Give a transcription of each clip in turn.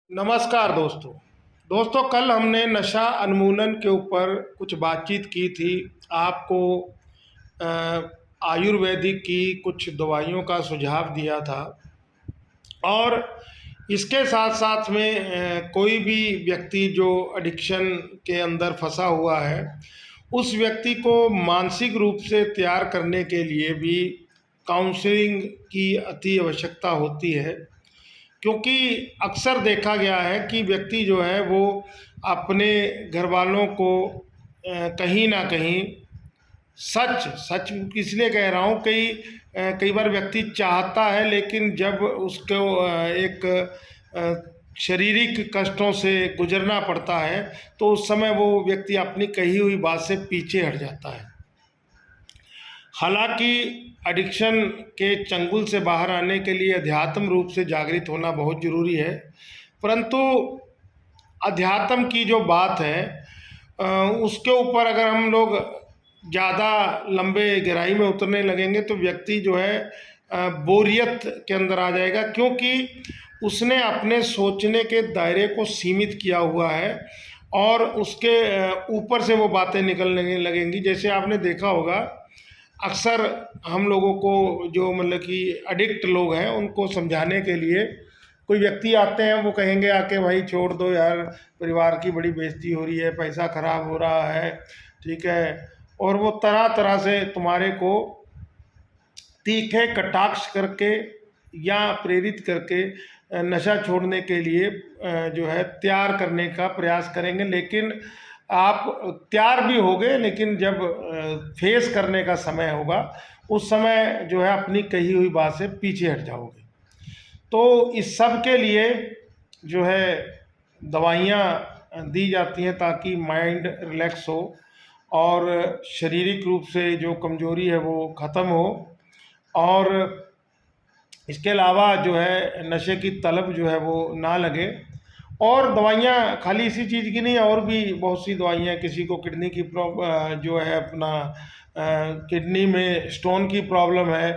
नमस्कार दोस्तों। कल हमने नशा उन्मूलन के ऊपर कुछ बातचीत की थी। आपको अ, आयुर्वेदिक की कुछ दवाइयों का सुझाव दिया था और इसके साथ साथ में कोई भी व्यक्ति जो एडिक्शन के अंदर फंसा हुआ है उस व्यक्ति को मानसिक रूप से तैयार करने के लिए भी काउंसलिंग की अति आवश्यकता होती है। क्योंकि अक्सर देखा गया है कि व्यक्ति जो है वो अपने घर वालों को कहीं ना कहीं सच सच इसलिए कह रहा हूँ, कई बार व्यक्ति चाहता है लेकिन जब उसको एक शारीरिक कष्टों से गुजरना पड़ता है तो उस समय वो व्यक्ति अपनी कही हुई बात से पीछे हट जाता है। हालांकि एडिक्शन के चंगुल से बाहर आने के लिए अध्यात्म रूप से जागृत होना बहुत ज़रूरी है, परंतु अध्यात्म की जो बात है उसके ऊपर अगर हम लोग ज़्यादा लंबे गहराई में उतरने लगेंगे तो व्यक्ति जो है बोरियत के अंदर आ जाएगा, क्योंकि उसने अपने सोचने के दायरे को सीमित किया हुआ है और उसके ऊपर से वो बातें निकलने लगेंगी। जैसे आपने देखा होगा, अक्सर हम लोगों को जो मतलब कि एडिक्ट लोग हैं उनको समझाने के लिए कोई व्यक्ति आते हैं, वो कहेंगे आके भाई छोड़ दो यार, परिवार की बड़ी बेइज्जती हो रही है, पैसा खराब हो रहा है, ठीक है। और वो तरह तरह से तुम्हारे को तीखे कटाक्ष करके या प्रेरित करके नशा छोड़ने के लिए जो है तैयार करने का प्रयास करेंगे। लेकिन आप तैयार भी होगे, लेकिन जब फेस करने का समय होगा उस समय जो है अपनी कही हुई बात से पीछे हट जाओगे। तो इस सब के लिए जो है दवाइयाँ दी जाती हैं ताकि माइंड रिलैक्स हो और शारीरिक रूप से जो कमजोरी है वो ख़त्म हो। और इसके अलावा जो है नशे की तलब जो है वो ना लगे। और दवाइयाँ खाली इसी चीज़ की नहीं, और भी बहुत सी दवाइयाँ, किसी को किडनी की जो है अपना किडनी में स्टोन की प्रॉब्लम है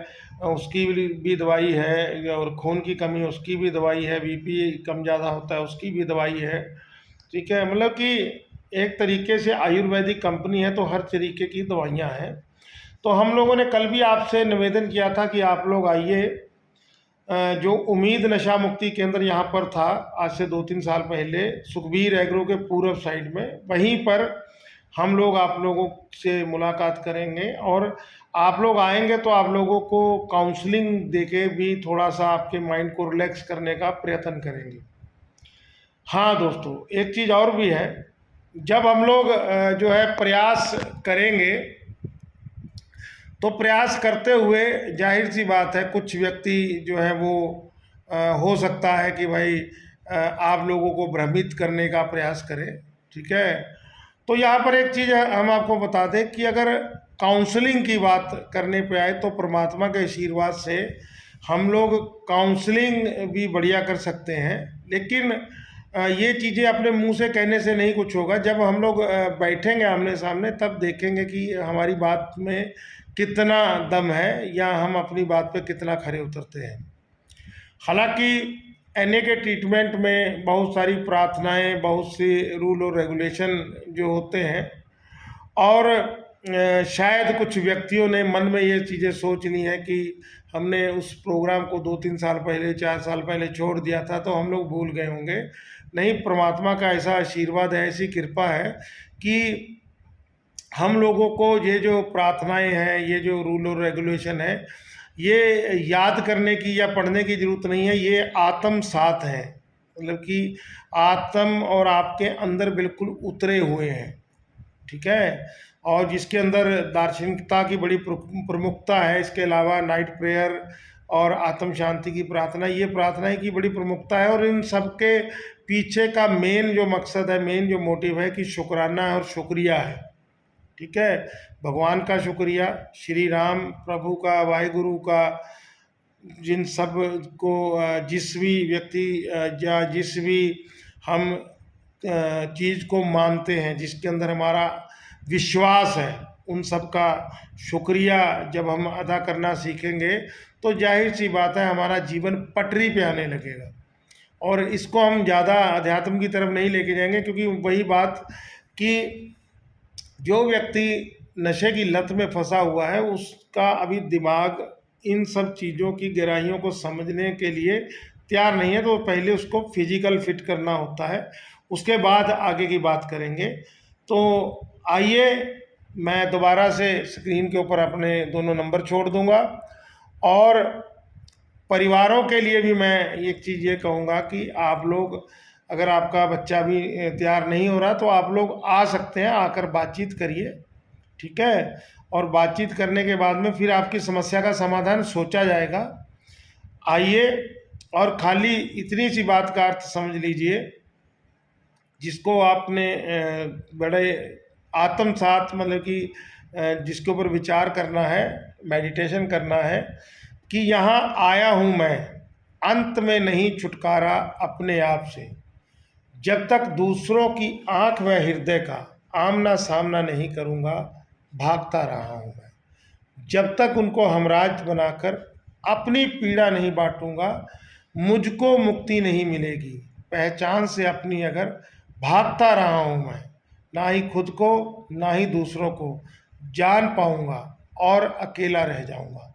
उसकी भी दवाई है, और खून की कमी उसकी भी दवाई है, बीपी कम ज़्यादा होता है उसकी भी दवाई है, ठीक है। मतलब कि एक तरीके से आयुर्वेदिक कंपनी है तो हर तरीके की दवाइयाँ हैं। तो हम लोगों ने कल भी आपसे निवेदन किया था कि आप लोग आइए, जो उम्मीद नशा मुक्ति केंद्र यहाँ पर था आज से 2-3 साल पहले सुखबीर एग्रो के पूर्व साइड में, वहीं पर हम लोग आप लोगों से मुलाकात करेंगे और आप लोग आएंगे तो आप लोगों को काउंसलिंग देके भी थोड़ा सा आपके माइंड को रिलैक्स करने का प्रयत्न करेंगे। हाँ दोस्तों, एक चीज़ और भी है, जब हम लोग जो है प्रयास करेंगे तो प्रयास करते हुए जाहिर सी बात है कुछ व्यक्ति जो है वो हो सकता है कि भाई आप लोगों को भ्रमित करने का प्रयास करें, ठीक है। तो यहाँ पर एक चीज़ हम आपको बता दें कि अगर काउंसलिंग की बात करने पे आए तो परमात्मा के आशीर्वाद से हम लोग काउंसलिंग भी बढ़िया कर सकते हैं। लेकिन ये चीज़ें अपने मुंह से कहने से नहीं कुछ होगा, जब हम लोग बैठेंगे आमने सामने तब देखेंगे कि हमारी बात में कितना दम है या हम अपनी बात पे कितना खरे उतरते हैं। हालांकि एनए के ट्रीटमेंट में बहुत सारी प्रार्थनाएं, बहुत सी रूल और रेगुलेशन जो होते हैं, और शायद कुछ व्यक्तियों ने मन में ये चीज़ें सोच ली हैं कि हमने उस प्रोग्राम को 2-3 साल पहले, 4 साल पहले छोड़ दिया था तो हम लोग भूल गए होंगे। नहीं, परमात्मा का ऐसा आशीर्वाद है, ऐसी कृपा है कि हम लोगों को ये जो प्रार्थनाएं हैं, ये जो रूल और रेगुलेशन है, ये याद करने की या पढ़ने की ज़रूरत नहीं है, ये आत्मसात है। मतलब कि आत्म और आपके अंदर बिल्कुल उतरे हुए हैं, ठीक है। और जिसके अंदर दार्शनिकता की बड़ी प्रमुखता है। इसके अलावा नाइट प्रेयर और आत्म शांति की प्रार्थना, ये प्रार्थनाएं की बड़ी प्रमुखता है। और इन सब के पीछे का मेन जो मकसद है, मेन जो मोटिव है कि शुक्राना है और शुक्रिया है, ठीक है। भगवान का शुक्रिया, श्री राम प्रभु का, वाहिगुरु का, जिन सब को जिस भी व्यक्ति या जिस भी हम चीज़ को मानते हैं, जिसके अंदर हमारा विश्वास है, उन सब का शुक्रिया जब हम अदा करना सीखेंगे तो जाहिर सी बात है हमारा जीवन पटरी पे आने लगेगा। और इसको हम ज़्यादा अध्यात्म की तरफ नहीं लेके जाएंगे, क्योंकि वही बात कि जो व्यक्ति नशे की लत में फंसा हुआ है उसका अभी दिमाग इन सब चीज़ों की गहराइयों को समझने के लिए तैयार नहीं है, तो पहले उसको फिजिकल फिट करना होता है, उसके बाद आगे की बात करेंगे। तो आइए, मैं दोबारा से स्क्रीन के ऊपर अपने दोनों नंबर छोड़ दूंगा, और परिवारों के लिए भी मैं एक चीज़ ये कहूँगा कि आप लोग, अगर आपका बच्चा भी तैयार नहीं हो रहा तो आप लोग आ सकते हैं, आकर बातचीत करिए, ठीक है। और बातचीत करने के बाद में फिर आपकी समस्या का समाधान सोचा जाएगा। आइए, और खाली इतनी सी बात का अर्थ समझ लीजिए, जिसको आपने बड़े आत्मसात, मतलब कि जिसके ऊपर विचार करना है, मेडिटेशन करना है, कि यहाँ आया हूँ मैं, अंत में नहीं छुटकारा अपने आप से। जब तक दूसरों की आंख व हृदय का आमना सामना नहीं करूँगा, भागता रहा हूँ मैं। जब तक उनको हमराज बनाकर अपनी पीड़ा नहीं बांटूंगा, मुझको मुक्ति नहीं मिलेगी। पहचान से अपनी अगर भागता रहा हूँ मैं, ना ही खुद को ना ही दूसरों को जान पाऊंगा और अकेला रह जाऊंगा।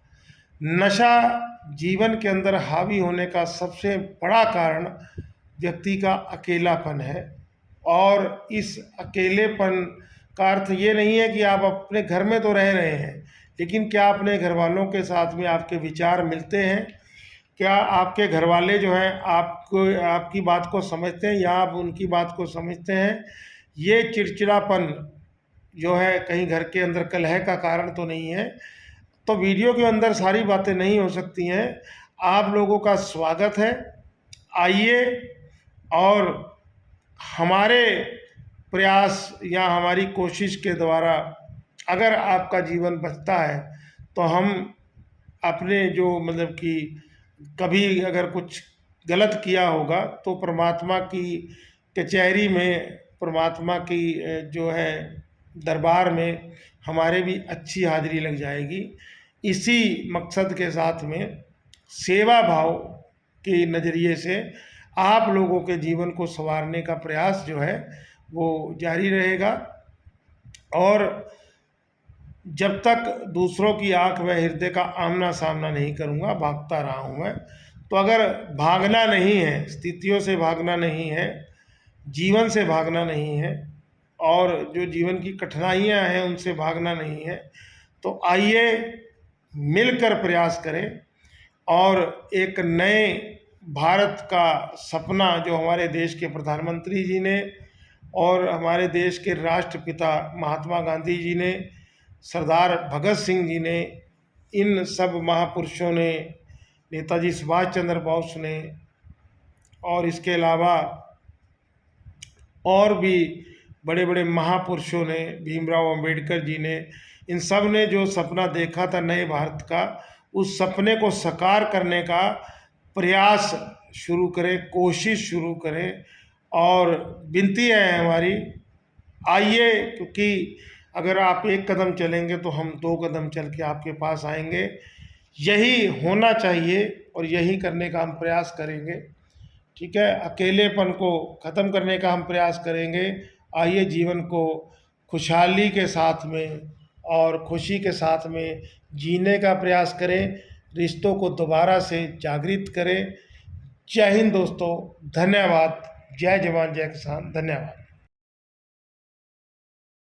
नशा जीवन के अंदर हावी होने का सबसे बड़ा कारण व्यक्ति का अकेलापन है, और इस अकेलेपन का अर्थ ये नहीं है कि आप अपने घर में तो रह रहे हैं, लेकिन क्या अपने घर वालों के साथ में आपके विचार मिलते हैं? क्या आपके घर वाले जो हैं आपको, आपकी बात को समझते हैं, या आप उनकी बात को समझते हैं? ये चिड़चिड़ापन जो है कहीं घर के अंदर कलह का कारण तो नहीं है। तो वीडियो के अंदर सारी बातें नहीं हो सकती हैं। आप लोगों का स्वागत है, आइए, और हमारे प्रयास या हमारी कोशिश के द्वारा अगर आपका जीवन बचता है, तो हम अपने जो, मतलब कि कभी अगर कुछ गलत किया होगा तो परमात्मा की कचहरी में, परमात्मा की जो है दरबार में हमारे भी अच्छी हाजिरी लग जाएगी। इसी मकसद के साथ में सेवा भाव के नज़रिए से आप लोगों के जीवन को संवारने का प्रयास जो है वो जारी रहेगा। और जब तक दूसरों की आंख व हृदय का आमना सामना नहीं करूंगा, भागता रहा हूं मैं। तो अगर भागना नहीं है, स्थितियों से भागना नहीं है, जीवन से भागना नहीं है, और जो जीवन की कठिनाइयां हैं उनसे भागना नहीं है, तो आइए मिलकर प्रयास करें, और एक नए भारत का सपना जो हमारे देश के प्रधानमंत्री जी ने और हमारे देश के राष्ट्रपिता महात्मा गांधी जी ने, सरदार भगत सिंह जी ने, इन सब महापुरुषों ने, नेताजी सुभाष चंद्र बोस ने, और इसके अलावा और भी बड़े बड़े महापुरुषों ने, भीमराव अंबेडकर जी ने, इन सब ने जो सपना देखा था नए भारत का, उस सपने को साकार करने का प्रयास शुरू करें, कोशिश शुरू करें। और विनती है हमारी, आइए, क्योंकि अगर आप एक कदम चलेंगे तो हम दो कदम चल के आपके पास आएंगे। यही होना चाहिए और यही करने का हम प्रयास करेंगे, ठीक है। अकेलेपन को ख़त्म करने का हम प्रयास करेंगे। आइए जीवन को खुशहाली के साथ में और खुशी के साथ में जीने का प्रयास करें, रिश्तों को दोबारा से जागृत करें। जय हिंद दोस्तों, धन्यवाद। जय जवान जय किसान, धन्यवाद।